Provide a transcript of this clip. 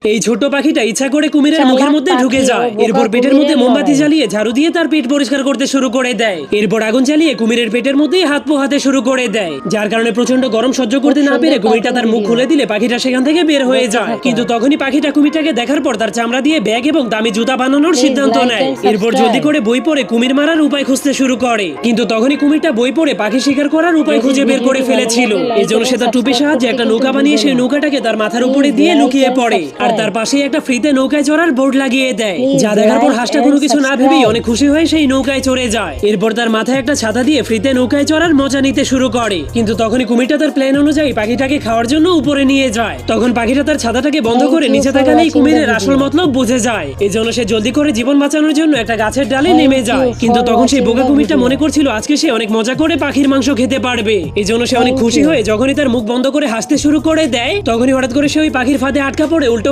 এই ছোট পাখিটা ইচ্ছা করে কুমিরের মুখের মধ্যে ঢুকে যায়। এরপর পেটের মধ্যে মোমবাতি জ্বালিয়ে ঝাড়ু দিয়ে তার পেট পরিষ্কার করতে শুরু করে দেয়। এরপর আগুন জ্বালিয়ে কুমিরের পেটের মধ্যেই হাত পোহাতে শুরু করে দেয়, যার কারণে প্রচন্ড গরম সহ্য করতে না পেরে কুমিরটা তার মুখ খুলে দিলে পাখিটা সেখান থেকে বের হয়ে যায়। কিন্তু তখনই পাখিটা কুমিরটাকে দেখার পর তার চামড়া দিয়ে ব্যাগ এবং দামি জুতা বানানোর সিদ্ধান্ত নেয়। এরপর জলদি করে বই পড়ে কুমির মারার উপায় খুঁজতে শুরু করে। কিন্তু তখনই কুমিরটা বই পড়ে পাখি শিকার করার উপায় খুঁজে বের করে ফেলেছিল। এই জন্য সে তার টুপির সাহায্যে একটা নৌকা বানিয়ে সেই নৌকাটাকে তার মাথার উপরে দিয়ে লুকিয়ে পড়ে, আর তার পাশেই একটা ফ্রিতে নৌকায় চড়ার বোর্ড লাগিয়ে দেয়। যা দেখার পর হাঁসটা কোনো কিছু না ভেবেই অনেক খুশি হয়ে সেই নৌকায় চড়ে যায়। এরপর তার মাথায় একটা ছাতা দিয়ে ফ্রিতে নৌকায় চড়ার মজা নিতে শুরু করে। কিন্তু তখনই কুমিরটা তার প্ল্যান অনুযায়ী পাখিটাকে খাওয়ার জন্য উপরে নিয়ে যায়। তখন পাখিটা তার ছাতাটাকে বন্ধ করে নিচে তাকালেই কুমিরের আসল মতলব বুঝে যায়। এই জন্য সে জলদি করে জীবন বাঁচানোর জন্য একটা গাছের ডালে নেমে যায়। কিন্তু তখন সেই বোকা কুমিরটা মনে করছিল আজকে সে অনেক মজা করে পাখির মাংস খেতে পারবে। এই জন্য সে অনেক খুশি হয়ে যখনই তার মুখ বন্ধ করে হাসতে শুরু করে দেয়, তখনই হঠাৎ করে সে ওই পাখির ফাঁদে আটকা পড়ে উল্টো